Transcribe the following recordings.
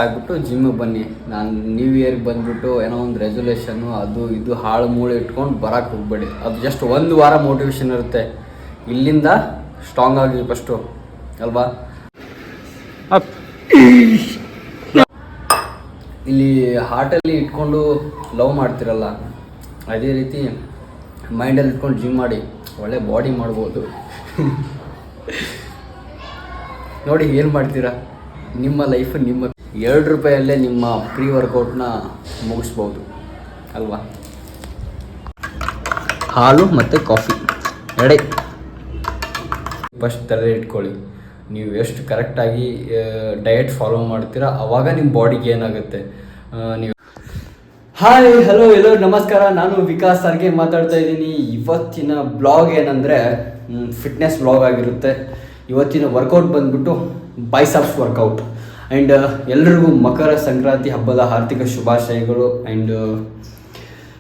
ಆಗ್ಬಿಟ್ಟು ಜಿಮ್ಮಿಗೆ ಬನ್ನಿ. ನಾನು ನ್ಯೂ ಇಯರ್ಗೆ ಬಂದುಬಿಟ್ಟು ಏನೋ ಒಂದು ರೆಸೊಲ್ಯೂಷನ್ನು ಅದು ಇದು ಹಾಳು ಮೂಳೆ ಇಟ್ಕೊಂಡು ಬರೋಕ್ಕೆ ಹೋಗಬೇಡಿ. ಅದು ಜಸ್ಟ್ ಒಂದು ವಾರ ಮೋಟಿವೇಶನ್ ಇರುತ್ತೆ. ಇಲ್ಲಿಂದ ಸ್ಟ್ರಾಂಗ್ ಆಗಿ ಫಸ್ಟು ಅಲ್ವಾ. ಇಲ್ಲಿ ಹಾರ್ಟಲ್ಲಿ ಇಟ್ಕೊಂಡು ಲವ್ ಮಾಡ್ತಿರಲ್ಲ, ಅದೇ ರೀತಿ ಮೈಂಡಲ್ಲಿ ಇಟ್ಕೊಂಡು ಜಿಮ್ ಮಾಡಿ ಒಳ್ಳೆ ಬಾಡಿ ಮಾಡ್ಬೋದು. ನೋಡಿ ಏನು ಮಾಡ್ತೀರಾ, ನಿಮ್ಮ ಲೈಫ್ ನಿಮ್ಮ ₹2 ನಿಮ್ಮ ಪ್ರೀ ವರ್ಕೌಟ್ನ ಮುಗಿಸ್ಬೋದು ಅಲ್ವಾ. ಹಾಲು ಮತ್ತು ಕಾಫಿ ಎರಡೇ ಫಸ್ಟ್ ತಲೆ ಇಟ್ಕೊಳ್ಳಿ. ನೀವು ಎಷ್ಟು ಕರೆಕ್ಟಾಗಿ ಡಯಟ್ ಫಾಲೋ ಮಾಡ್ತೀರಾ ಆವಾಗ ನಿಮ್ಮ ಬಾಡಿಗೆ ಏನಾಗುತ್ತೆ. ನೀವು ಹಾಯ್ ಹಲೋ ಎಲ್ಲೋ ನಮಸ್ಕಾರ, ನಾನು ವಿಕಾಸ್ ಸರ್ಗೆ ಮಾತಾಡ್ತಾ ಇದ್ದೀನಿ. ಇವತ್ತಿನ ಬ್ಲಾಗ್ ಏನಂದರೆ ಫಿಟ್ನೆಸ್ ಬ್ಲಾಗ್ ಆಗಿರುತ್ತೆ. ಇವತ್ತಿನ ವರ್ಕೌಟ್ ಬಂದುಬಿಟ್ಟು ಬೈಸೆಪ್ಸ್ ವರ್ಕೌಟ್. ಆ್ಯಂಡ್ ಎಲ್ರಿಗೂ ಮಕರ ಸಂಕ್ರಾಂತಿ ಹಬ್ಬದ ಆರ್ಥಿಕ ಶುಭಾಶಯಗಳು. ಆ್ಯಂಡ್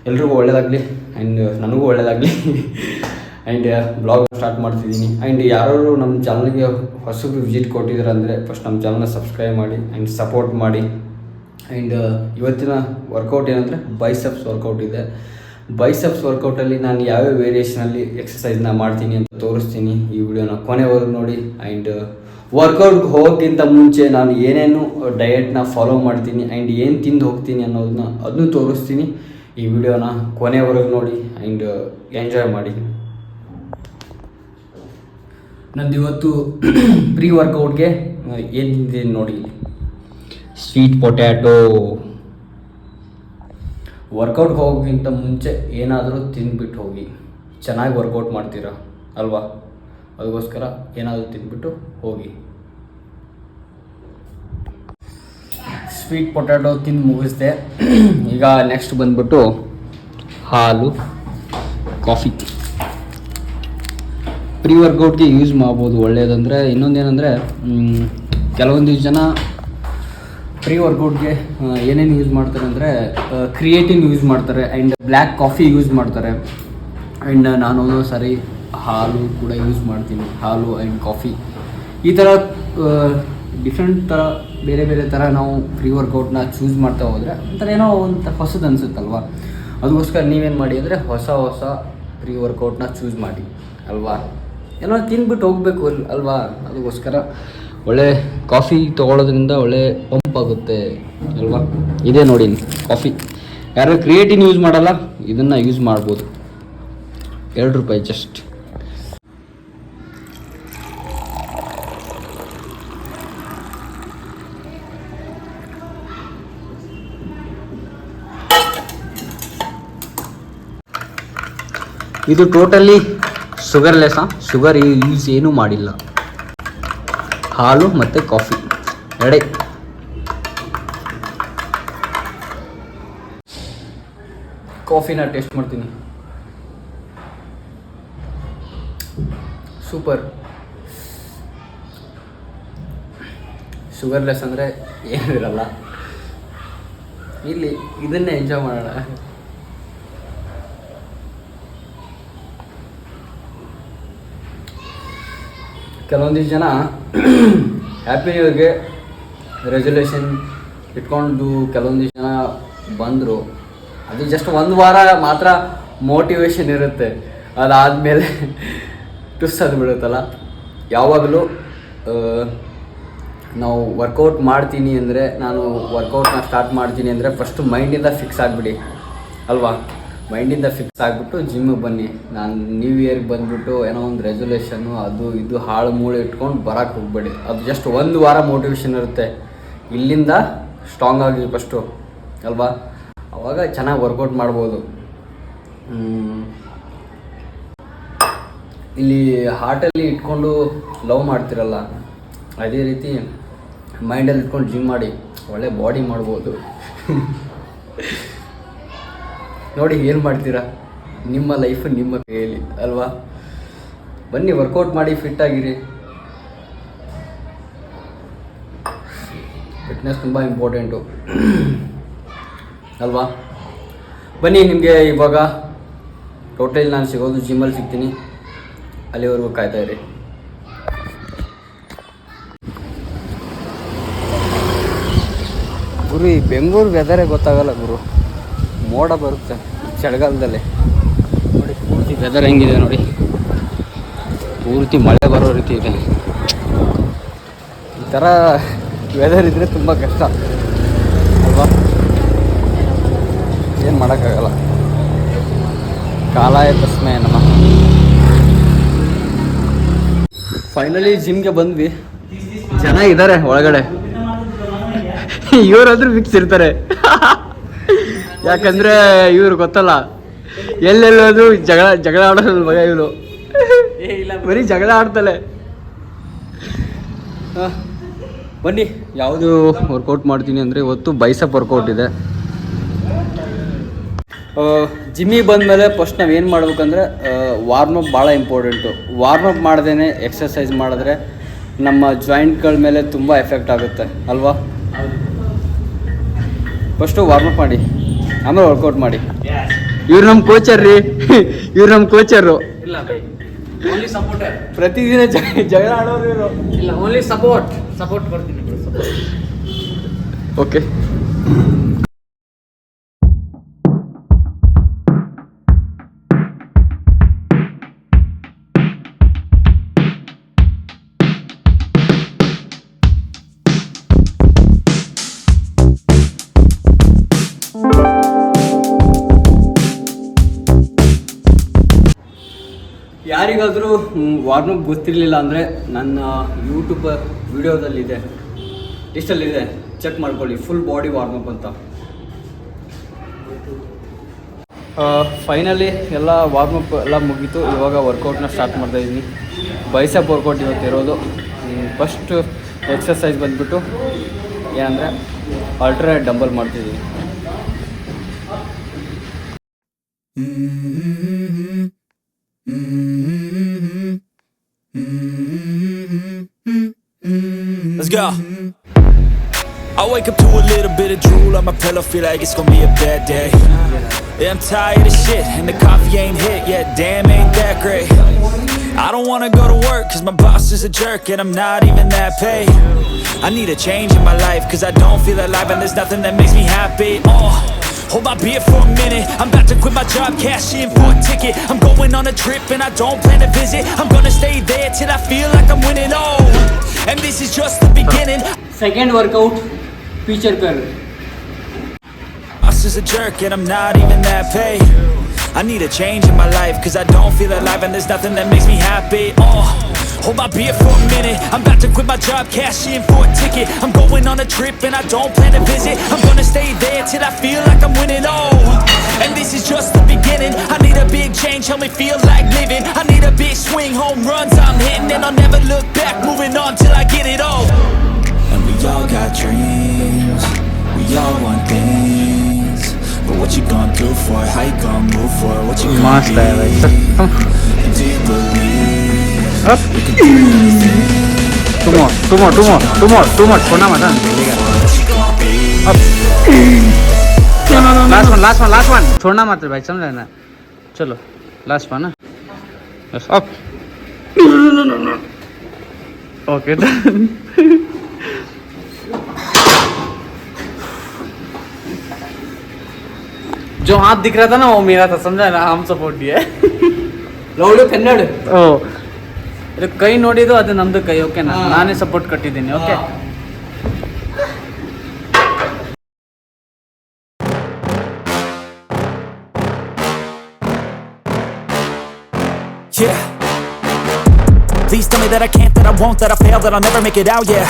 ಎಲ್ರಿಗೂ ಒಳ್ಳೆಯದಾಗಲಿ ಆ್ಯಂಡ್ ನನಗೂ ಒಳ್ಳೆಯದಾಗಲಿ. ಆ್ಯಂಡ್ ಬ್ಲಾಗ್ ಸ್ಟಾರ್ಟ್ ಮಾಡ್ತಿದ್ದೀನಿ. ಆ್ಯಂಡ್ ಯಾರು ನಮ್ಮ ಚಾನಲ್ಗೆ ಹೊಸಬ್ರು ವಿಸಿಟ್ ಕೊಟ್ಟಿದ್ದಾರೆ ಅಂದರೆ ಫಸ್ಟ್ ನಮ್ಮ ಚಾನಲ್ನ ಸಬ್ಸ್ಕ್ರೈಬ್ ಮಾಡಿ ಆ್ಯಂಡ್ ಸಪೋರ್ಟ್ ಮಾಡಿ. ಆ್ಯಂಡ್ ಇವತ್ತಿನ ವರ್ಕೌಟ್ ಏನಂದರೆ ಬೈಸೆಪ್ಸ್ ವರ್ಕೌಟ್ ಇದೆ. ಬೈಸೆಪ್ಸ್ ವರ್ಕೌಟಲ್ಲಿ ನಾನು ಯಾವ್ಯಾವ ವೇರಿಯೇಷನಲ್ಲಿ ಎಕ್ಸಸೈಸ್ನ ಮಾಡ್ತೀನಿ ಅಂತ ತೋರಿಸ್ತೀನಿ. ಈ ವಿಡಿಯೋನ ಕೊನೆವರೆಗೂ ನೋಡಿ. ಆ್ಯಂಡ್ ವರ್ಕೌಟ್ಗೆ ಹೋಗೋಕ್ಕಿಂತ ಮುಂಚೆ ನಾನು ಏನೇನು ಡಯಟ್ನ ಫಾಲೋ ಮಾಡ್ತೀನಿ ಆ್ಯಂಡ್ ಏನು ತಿಂದು ಹೋಗ್ತೀನಿ ಅನ್ನೋದನ್ನ ಅದನ್ನು ತೋರಿಸ್ತೀನಿ. ಈ ವಿಡಿಯೋನ ಕೊನೆವರೆಗೂ ನೋಡಿ ಆ್ಯಂಡ್ ಎಂಜಾಯ್ ಮಾಡಿ. ನಂದು ಇವತ್ತು ಪ್ರೀ ವರ್ಕೌಟ್ಗೆ ಏನು ತಿಂತೀನಿ ನೋಡಿ. Sweet potato. ವರ್ಕೌಟ್ಗೆ ಹೋಗೋಕ್ಕಿಂತ ಮುಂಚೆ ಏನಾದರೂ ತಿಂದ್ಬಿಟ್ಟು ಹೋಗಿ. ಚೆನ್ನಾಗಿ ವರ್ಕೌಟ್ ಮಾಡ್ತೀರಾ ಅಲ್ವಾ, ಅದಕ್ಕೋಸ್ಕರ ಏನಾದರೂ ತಿಂದ್ಬಿಟ್ಟು ಹೋಗಿ. ಸ್ವೀಟ್ ಪೊಟ್ಯಾಟೊ ತಿಂದು ಮುಗಿಸ್ದೆ. ಈಗ ನೆಕ್ಸ್ಟ್ ಬಂದ್ಬಿಟ್ಟು ಹಾಲು ಕಾಫಿ. ಪ್ರೀ ವರ್ಕೌಟ್ಗೆ ಯೂಸ್ ಮಾಡ್ಬೋದು, ಒಳ್ಳೆಯದಂದರೆ. ಇನ್ನೊಂದೇನೆಂದರೆ ಕೆಲವೊಂದು ಜನ ಪ್ರೀ ವರ್ಕೌಟ್ಗೆ ಏನೇನು ಯೂಸ್ ಮಾಡ್ತಾರೆ ಅಂದರೆ ಕ್ರಿಯೇಟಿನ್ ಯೂಸ್ ಮಾಡ್ತಾರೆ ಆ್ಯಂಡ್ ಬ್ಲ್ಯಾಕ್ ಕಾಫಿ ಯೂಸ್ ಮಾಡ್ತಾರೆ. ಆ್ಯಂಡ್ ನಾನು ಒಂದೊಂದು ಸಾರಿ ಹಾಲು ಕೂಡ ಯೂಸ್ ಮಾಡ್ತೀನಿ. ಹಾಲು ಆ್ಯಂಡ್ ಕಾಫಿ ಈ ಥರ ಡಿಫ್ರೆಂಟ್ ಥರ ಬೇರೆ ಬೇರೆ ಥರ ನಾವು ಪ್ರೀ ವರ್ಕೌಟ್ನ ಚೂಸ್ ಮಾಡ್ತಾ ಹೋದರೆ ಒಂಥರ ಏನೋ ಒಂದು ಹೊಸದು ಅನಿಸುತ್ತಲ್ವ. ಅದಕ್ಕೋಸ್ಕರ ನೀವೇನು ಮಾಡಿ ಅಂದರೆ ಹೊಸ ಪ್ರೀ ವರ್ಕೌಟ್ನ ಚೂಸ್ ಮಾಡಿ ಅಲ್ವಾ. ಏನೋ ತಿಂದ್ಬಿಟ್ಟು ಹೋಗಬೇಕು ಅಲ್ವಾ. ಅದಕ್ಕೋಸ್ಕರ ಒಳ್ಳೆ ಕಾಫಿ ತೊಗೊಳೋದ್ರಿಂದ ಒಳ್ಳೆ ಪಂಪ್ ಆಗುತ್ತೆ ಅಲ್ವಾ. ಇದೇ ನೋಡಿ ಕಾಫಿ. ಯಾರು ಕ್ರಿಯೇಟಿನ್ ಯೂಸ್ ಮಾಡಲ್ಲ ಇದನ್ನು ಯೂಸ್ ಮಾಡ್ಬೋದು. ₹2 ಜಸ್ಟ್. ಇದು ಟೋಟಲಿ ಶುಗರ್ಲೆಸ್. ಶುಗರ್ ಯೂಸ್ ಏನೂ ಮಾಡಿಲ್ಲ. ಹಾಲು ಮತ್ತು ಕಾಫಿ ಎರಡೇ. ಕಾಫಿನ ಟೇಸ್ಟ್ ಮಾಡ್ತೀನಿ. ಸೂಪರ್. ಶುಗರ್ಲೆಸ್ ಅಂದರೆ ಏನಿರಲ್ಲ. ಇಲ್ಲಿ ಇದನ್ನೇ ಎಂಜಾಯ್ ಮಾಡೋಣ. ಕೆಲವೊಂದಿಷ್ಟು ಜನ ಹ್ಯಾಪಿ ನ್ಯೂ ಇಯರ್ಗೆ ರೆಸೊಲ್ಯೂಷನ್ ಇಟ್ಕೊಂಡು ಕೆಲವೊಂದಿಷ್ಟು ಜನ ಬಂದರು. ಅದು ಜಸ್ಟ್ ಒಂದು ವಾರ ಮಾತ್ರ ಮೋಟಿವೇಶನ್ ಇರುತ್ತೆ. ಅದಾದಮೇಲೆ ಟುಸ್ಸದು ಬಿಡುತ್ತಲ್ಲ. ಯಾವಾಗಲೂ ನಾವು ವರ್ಕೌಟ್ ಮಾಡ್ತೀನಿ ಅಂದರೆ, ನಾನು ವರ್ಕೌಟ್ನ ಸ್ಟಾರ್ಟ್ ಮಾಡ್ತೀನಿ ಅಂದರೆ ಫಸ್ಟು ಮೈಂಡಿಂದ ಫಿಕ್ಸ್ ಆಗಿಬಿಡಿ ಅಲ್ವಾ. ಮೈಂಡಿಂದ ಫಿಕ್ಸ್ ಆಗಿಬಿಟ್ಟು ಜಿಮ್ಮಿಗೆ ಬನ್ನಿ. ನಾನು ನ್ಯೂ ಇಯರ್ಗೆ ಬಂದುಬಿಟ್ಟು ಏನೋ ಒಂದು ರೆಸೊಲ್ಯೂಷನ್ನು ಅದು ಇದು ಹಾಳು ಮೂಳೆ ಇಟ್ಕೊಂಡು ಬರೋಕ್ಕೆ ಹೋಗಬೇಡಿ. ಅದು ಜಸ್ಟ್ ಒಂದು ವಾರ ಮೋಟಿವೇಶನ್ ಇರುತ್ತೆ. ಇಲ್ಲಿಂದ ಸ್ಟ್ರಾಂಗ್ ಆಗಿ ಫಸ್ಟು ಅಲ್ವಾ, ಆವಾಗ ಚೆನ್ನಾಗಿ ವರ್ಕೌಟ್ ಮಾಡ್ಬೋದು. ಇಲ್ಲಿ ಹಾರ್ಟಲ್ಲಿ ಇಟ್ಕೊಂಡು ಲವ್ ಮಾಡ್ತಿರಲ್ಲ, ಅದೇ ರೀತಿ ಮೈಂಡಲ್ಲಿ ಇಟ್ಕೊಂಡು ಜಿಮ್ ಮಾಡಿ ಒಳ್ಳೆ ಬಾಡಿ ಮಾಡ್ಬೋದು. ನೋಡಿ ಏನು ಮಾಡ್ತೀರಾ, ನಿಮ್ಮ ಲೈಫ್ ನಿಮ್ಮ ಕೈಯಲ್ಲಿ ಅಲ್ವಾ. ಬನ್ನಿ ವರ್ಕೌಟ್ ಮಾಡಿ, ಫಿಟ್ಟಾಗಿರಿ. ಫಿಟ್ನೆಸ್ ತುಂಬ ಇಂಪಾರ್ಟೆಂಟು ಅಲ್ವಾ. ಬನ್ನಿ, ನಿಮಗೆ ಇವಾಗ ಟೋಟಲ್ ನಾನು ಸಿಗೋದು ಜಿಮ್ಮಲ್ಲಿ ಸಿಗ್ತೀನಿ. ಅಲ್ಲಿವರೆಗೂ ಕಾಯ್ತಾ ಇರಿ. ಗುರು ಈ ಬೆಂಗಳೂರು ವೆದರೇ ಗೊತ್ತಾಗಲ್ಲ ಗುರು, ಮೋಡ ಬರುತ್ತೆ ಚಳಿಗಾಲದಲ್ಲಿ. ನೋಡಿ ಪೂರ್ತಿ ವೆದರ್ ಹೆಂಗಿದೆ ನೋಡಿ, ಪೂರ್ತಿ ಮಳೆ ಬರೋ ರೀತಿ ಇದೆ. ಈ ಥರ ವೆದರ್ ಇದ್ದರೆ ತುಂಬ ಕಷ್ಟ ಅಲ್ವಾ, ಏನು ಮಾಡೋಕ್ಕಾಗಲ್ಲ. ಕಾಲಾಯ ತಸ್ಮೈ ನಮಃ. ಫೈನಲಿ ಜಿಮ್ಗೆ ಬಂದ್ವಿ, ಜನ ಇದ್ದಾರೆ ಒಳಗಡೆ. ಇವರಾದ್ರೂ ಫಿಕ್ಸ್ ಇರ್ತಾರೆ, ಯಾಕಂದರೆ ಇವ್ರು ಗೊತ್ತಲ್ಲ ಎಲ್ಲೆಲ್ಲೋದು ಜಗಳ ಆಡೋದು ಮಗ ಇವರು. ಬರೀ ಜಗಳ ಆಡ್ತಲೆ. ಬನ್ನಿ ಯಾವುದು ವರ್ಕೌಟ್ ಮಾಡ್ತೀನಿ ಅಂದರೆ ಇವತ್ತು ಬೈಸಪ್ ವರ್ಕೌಟ್ ಇದೆ. ಜಿಮ್ಮಿಗೆ ಬಂದಮೇಲೆ ಫಸ್ಟ್ ನಾವು ಏನು ಮಾಡ್ಬೇಕಂದ್ರೆ ವಾರ್ಮಪ್ ಭಾಳ ಇಂಪಾರ್ಟೆಂಟು. ವಾರ್ಮಪ್ ಮಾಡ್ದೇ ಎಕ್ಸಸೈಸ್ ಮಾಡಿದ್ರೆ ನಮ್ಮ ಜಾಯಿಂಟ್ಗಳ ಮೇಲೆ ತುಂಬ ಎಫೆಕ್ಟ್ ಆಗುತ್ತೆ ಅಲ್ವಾ. ಫಸ್ಟು ವಾರ್ಮಪ್ ಮಾಡಿ, ಆಮೇಲೆ ವರ್ಕೌಟ್ ಮಾಡಿ. ಇವ್ರು ನಮ್ಮ ಕೋಚರ್ ರೀ, ಇವ್ರು ನಮ್ಮ ಕೋಚರು. ಇಲ್ಲ ಓನ್ಲಿ ಸಪೋರ್ಟರ್, ಪ್ರತಿದಿನ ಜಗಳ ಆಡೋರು ಇವರು. ಇಲ್ಲ ಓನ್ಲಿ ಸಪೋರ್ಟ್ ಕೊಡ್ತೀನಿ. ಓಕೆ. ಯಾರಿಗಾದರೂ ವಾರ್ಮಪ್ ಗೊತ್ತಿರಲಿಲ್ಲ ಅಂದರೆ ನನ್ನ ಯೂಟ್ಯೂಬ್ ವಿಡಿಯೋದಲ್ಲಿದೆ, ಲಿಸ್ಟಲ್ಲಿದೆ, ಚೆಕ್ ಮಾಡ್ಕೊಳ್ಳಿ, ಫುಲ್ ಬಾಡಿ ವಾರ್ಮಪ್ ಅಂತ. ಫೈನಲಿ ಎಲ್ಲ ವಾರ್ಮಪ್ ಎಲ್ಲ ಮುಗೀತು. ಇವಾಗ ವರ್ಕೌಟ್ನ ಸ್ಟಾರ್ಟ್ ಮಾಡ್ತಾಯಿದ್ದೀನಿ. ಬೈಸೆಪ್ ವರ್ಕೌಟ್ ಇವತ್ತು ಇರೋದು. ಫಸ್ಟ್ ಎಕ್ಸಸೈಸ್ ಬಂದುಬಿಟ್ಟು ಏನಂದರೆ ಆಲ್ಟರ್ನೇಟ್ ಡಂಬಲ್ ಮಾಡ್ತಿದ್ದೀನಿ. Let's go. I wake up to a little bit of drool on my pillow, feel like it's gonna be a bad day. Yeah, I'm tired of shit and the coffee ain't hit yet, damn ain't that great. I don't wanna go to work cause my boss is a jerk and I'm not even that paid. I need a change in my life cause I don't feel alive and there's nothing that makes me happy. Hold my beer for a minute, I'm about to quit my job, cash in for a ticket. I'm going on a trip and I don't plan to visit. I'm gonna stay there till I feel like I'm winning, and this is just the beginning. Second workout, feature curl. Boss is a jerk and I'm not even that paid. I need a change in my life cause I don't feel alive and there's nothing that makes me happy. Hold my beer for a minute, I'm about to quit my job, cash in for a ticket. I'm going on a trip and I don't plan to visit. I'm gonna stay there till I feel like I'm winning, and this is just the beginning. I need a big change, help me feel like living. I need a big swing, home runs I'm hitting, and I'll never look back, moving on till I get it all. And we all got dreams, we all want things, but what you gonna do for it? How you gonna move for it? What you gonna be? And do you believe? Up. Two more. Kona mata. Up. Last one. छोड़ना मत भाई, समझ लेना. चलो, last one ना. Yes, up. No. Okay, done. जो हाथ दिख रहा था ना वो मेरा था, समझा ना, हम सपोर्ट दिया है. ಲೌಡು ಕನ್ನಡ. ಕೈ ನೋಡಿದ್ದು ಅದು ನಮ್ದು ಕೈ, ಓಕೆನಾ? ನಾನೇ ಸಪೋರ್ಟ್ ಕೊಟ್ಟಿದ್ದೀನಿ, okay. Yeah. Please tell me that I can't, that I won't, that I fail, that I'll never make it out, yeah.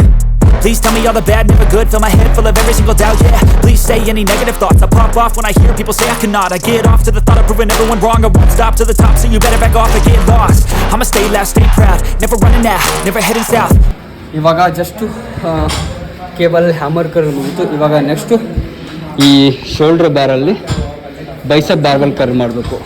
Please tell me all the bad, never good, fill my head full of every single doubt, yeah. Please say any negative thoughts, I pop off when I hear people say I cannot. I get off to the thought of proving everyone wrong, I won't stop to the top, so you better back off and get lost. I'ma stay loud, stay proud, never running out, never heading south. ಇವಾಗ just cable hammer curl ಮುಗಿತು. ಇವಾಗ next ಈ shoulder ಬ್ಯಾರಲ್ಲಿ bicep ಬ್ಯಾರ್ಬಲ್ curl ಮಾಡಬೇಕು.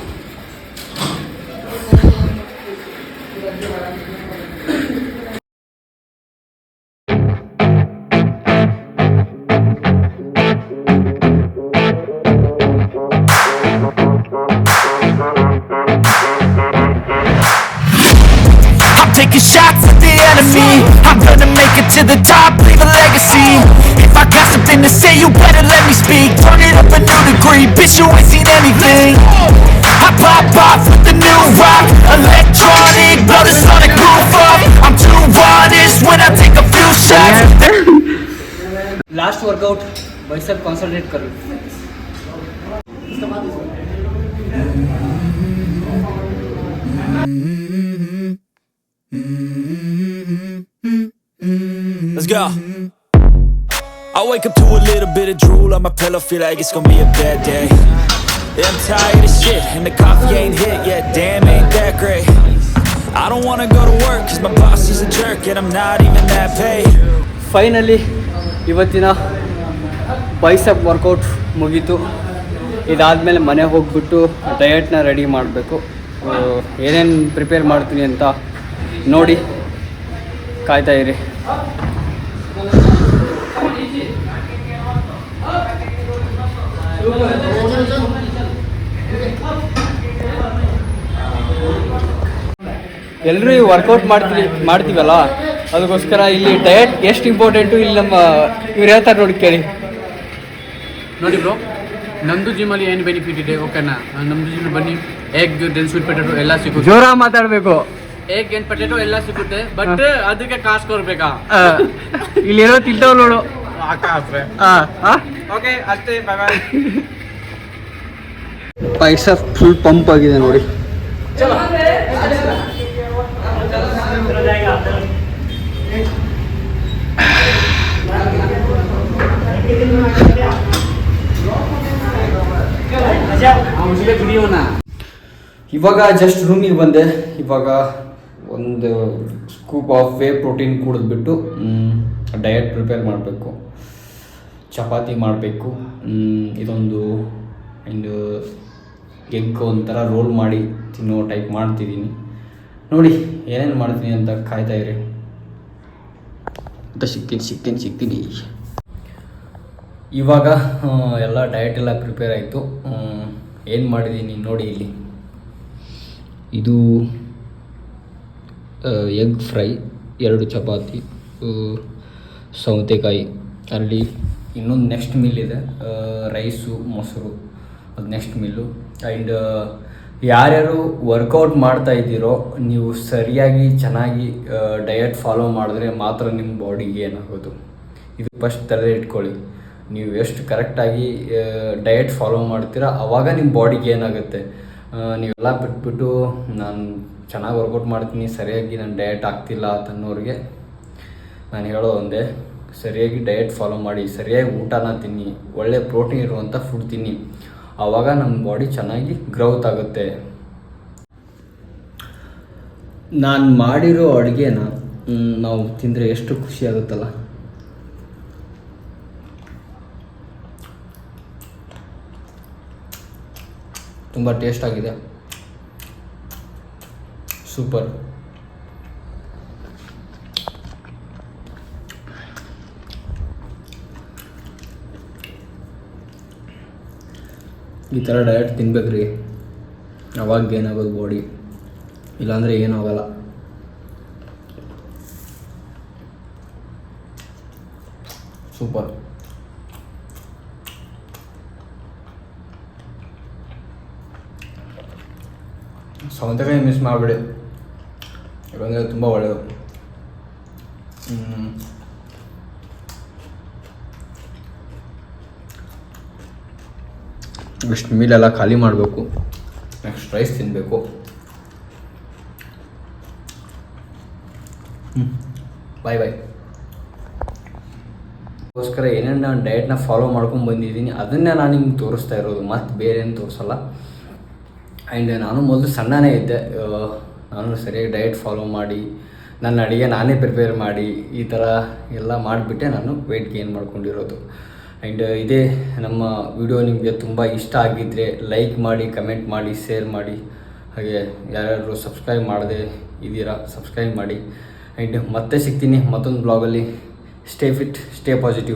Taking shots at the enemy, I'm gonna make it to the top, leave a legacy. If I got something to say, you better me speak, turn it up a new degree. Bitch, you ain't seen anything. I pop off with the new rock, electronic, blow the sonic roof up. I'm too honest when I take a few shots. Last workout bicep concentrate करो. Let's go. I wake up to a little bit of drool on my pillow, feel like it's gonna be a bad day. Yeah, I'm tired of shit, and the coffee ain't hit yet, damn, ain't that great. I don't wanna go to work, cause my boss is a jerk, and I'm not even that paid. Finally ಇವತ್ತಿನ bicep workout ಮುಗೀತು. ಇದಾದಮೇಲೆ ಮನೆಗೆ ಹೋಗ್ಬಿಟ್ಟು ಡಯಟ್ನ ready ಮಾಡಬೇಕು. ಏನೇನು prepare ಮಾಡ್ತೀನಿ ಅಂತ ನೋಡಿ ಕಾಯ್ತಾ ಇರಿ. ಎಲ್ಲರೂ ಈ ವರ್ಕೌಟ್ ಮಾಡ್ತೀವಲ್ಲ, ಅದಕ್ಕೋಸ್ಕರ ಇಲ್ಲಿ ಡಯಟ್ ಎಷ್ಟು ಇಂಪಾರ್ಟೆಂಟು ಇಲ್ಲಿ ನಮ್ಮ ಇವ್ರು ಹೇಳ್ತಾರೆ ನೋಡಿ, ಕೇಳಿ. ನೋಡಿ ಬ್ರೋ, ನಮ್ಮದು ಜಿಮ್ಮಲ್ಲಿ ಏನು ಬೆನಿಫಿಟ್ ಇದೆ ಓಕೆನಾ? ನಮ್ಮದು ಜಿಮ್ ಬನ್ನಿ, ಎಗ್ ದೆನ್ ಸ್ವೀಟ್ ಪೊಟ್ಯಾಟೊ ಎಲ್ಲ ಸಿಗುತ್ತೆ. ಜೋರ ಮಾತಾಡಬೇಕು. ಎಗ್ ಏನು ಪೊಟ್ಯಾಟೊ ಎಲ್ಲ ಸಿಗುತ್ತೆ, ಬಟ್ ಅದಕ್ಕೆ ಕಾಸು ಕೊಡ್ಬೇಕಾ? ಇಲ್ಲೇನೋ ತಿಂತವ್ ನೋಡು. ಓಕೆ ಅಷ್ಟೇ, bye bye. Bicep full pump ಆಗಿದೆ ನೋಡಿ. ಇವಾಗ ಜಸ್ಟ್ ರೂಮಿಗೆ ಬಂದೆ. ಇವಾಗ ಒಂದು ಸ್ಕೂಪ್ ಆಫ್ ವೇ ಪ್ರೋಟೀನ್ ಕುಡಿದ್ಬಿಟ್ಟು ಡಯಟ್ ಪ್ರಿಪೇರ್ ಮಾಡಬೇಕು. ಚಪಾತಿ ಮಾಡಬೇಕು. ಇದೊಂದು ಎಗ್ ಒಂಥರ ರೋಲ್ ಮಾಡಿ ತಿನ್ನೋ ಟೈಪ್ ಮಾಡ್ತಿದ್ದೀನಿ. ನೋಡಿ ಏನೇನು ಮಾಡ್ತೀನಿ ಅಂತ ಕಾಯ್ತಾ ಇರಿ. ಅಂತ ಸಿಗ್ತೀನಿ. ಇವಾಗ ಎಲ್ಲ ಡಯಟ್ ಎಲ್ಲ ಪ್ರಿಪೇರ್ ಆಯಿತು. ಏನು ಮಾಡಿದ್ದೀನಿ ನೋಡಿ ಇಲ್ಲಿ. ಇದು ಎಗ್ ಫ್ರೈ, 2 ಚಪಾತಿ, ಸೌತೆಕಾಯಿ. ಅಲ್ಲಿ ಇನ್ನೊಂದು ನೆಕ್ಸ್ಟ್ ಮೀಲ್ ಇದೆ, ರೈಸು ಮೊಸರು, ಅದು ನೆಕ್ಸ್ಟ್ ಮೀಲು. ಆ್ಯಂಡ್ ಯಾರ್ಯಾರು ವರ್ಕೌಟ್ ಮಾಡ್ತಾ ಇದ್ದೀರೋ ನೀವು ಸರಿಯಾಗಿ ಚೆನ್ನಾಗಿ ಡಯಟ್ ಫಾಲೋ ಮಾಡಿದ್ರೆ ಮಾತ್ರ ನಿಮ್ಮ ಬಾಡಿಗೆ ಏನಾಗೋದು. ಇದು ಫಸ್ಟ್ ತಲೆ ಇಟ್ಕೊಳ್ಳಿ. ನೀವು ಎಷ್ಟು ಕರೆಕ್ಟಾಗಿ ಡಯಟ್ ಫಾಲೋ ಮಾಡ್ತೀರಾ ಆವಾಗ ನಿಮ್ಮ ಬಾಡಿಗೆ ಏನಾಗುತ್ತೆ. ನೀವೆಲ್ಲ ಬಿಟ್ಬಿಟ್ಟು ನಾನು ಚೆನ್ನಾಗಿ ವರ್ಕೌಟ್ ಮಾಡ್ತೀನಿ, ಸರಿಯಾಗಿ ನಾನು ಡಯಟ್ ಆಗ್ತಿಲ್ಲ ಅಂತನ್ನೋರಿಗೆ ನಾನು ಹೇಳೋ ಒಂದೇ, ಸರಿಯಾಗಿ ಡಯಟ್ ಫಾಲೋ ಮಾಡಿ, ಸರಿಯಾಗಿ ಊಟನ ತಿನ್ನಿ, ಒಳ್ಳೆ ಪ್ರೋಟೀನ್ ಇರುವಂಥ ಫುಡ್ ತಿನ್ನಿ. ಆವಾಗ ನಮ್ಮ ಬಾಡಿ ಚೆನ್ನಾಗಿ ಗ್ರೋತ್ ಆಗುತ್ತೆ. ನಾನು ಮಾಡಿರೋ ಅಡುಗೆನ ನಾವು ತಿಂದರೆ ಎಷ್ಟು ಖುಷಿ ಆಗುತ್ತಲ್ಲ. ತುಂಬ ಟೇಸ್ಟ್ ಆಗಿದೆ, ಸೂಪರ್. ಈ ಥರ ಡಯಟ್ ತಿನ್ಬೇಕ್ರಿ, ಅವಾಗ ಏನಾಗೋದು ಬಾಡಿ, ಇಲ್ಲಾಂದರೆ ಏನೂ ಆಗೋಲ್ಲ. ಸೂಪರ್. ಸೌತೆಕಾಯಿ ಮಿಸ್ ಮಾಡಿಬಿಡಿ, ಯಾಕಂದರೆ ತುಂಬ ಒಳ್ಳೆಯದು. ಇಷ್ಟು ಮೀಲೆಲ್ಲ ಖಾಲಿ ಮಾಡಬೇಕು. ನೆಕ್ಸ್ಟ್ ರೈಸ್ ತಿನ್ನಬೇಕು. ಬಾಯ್ ಬಾಯ್. ಅದಕ್ಕೋಸ್ಕರ ಏನೇನು ನಾನು ಡಯಟ್ನ ಫಾಲೋ ಮಾಡ್ಕೊಂಡು ಬಂದಿದ್ದೀನಿ ಅದನ್ನೇ ನಾನು ನಿಮ್ಗೆ ತೋರಿಸ್ತಾ ಇರೋದು, ಮತ್ತು ಬೇರೆ ಏನು ತೋರಿಸಲ್ಲ. ಆ್ಯಂಡ್ ನಾನು ಮೊದಲು ಸಣ್ಣನೇ ಇದ್ದೆ. ನಾನು ಸರಿಯಾಗಿ ಡಯಟ್ ಫಾಲೋ ಮಾಡಿ ನನ್ನ ಅಡುಗೆ ನಾನೇ ಪ್ರಿಪೇರ್ ಮಾಡಿ ಈ ಥರ ಎಲ್ಲ ಮಾಡಿಬಿಟ್ಟೆ ನಾನು ವೆಯ್ಟ್ ಗೇನ್ ಮಾಡ್ಕೊಂಡಿರೋದು. ಆ್ಯಂಡ್ ಇದೇ ನಮ್ಮ ವಿಡಿಯೋ ನಿಮಗೆ ತುಂಬ ಇಷ್ಟ ಆಗಿದ್ದರೆ ಲೈಕ್ ಮಾಡಿ, ಕಮೆಂಟ್ ಮಾಡಿ, ಶೇರ್ ಮಾಡಿ. ಹಾಗೆ ಯಾರ್ಯಾರು ಸಬ್ಸ್ಕ್ರೈಬ್ ಮಾಡದೆ ಇದ್ದೀರಾ ಸಬ್ಸ್ಕ್ರೈಬ್ ಮಾಡಿ. ಆ್ಯಂಡ್ ಮತ್ತೆ ಸಿಗ್ತೀನಿ ಮತ್ತೊಂದು ಬ್ಲಾಗಲ್ಲಿ. Stay fit, stay positive.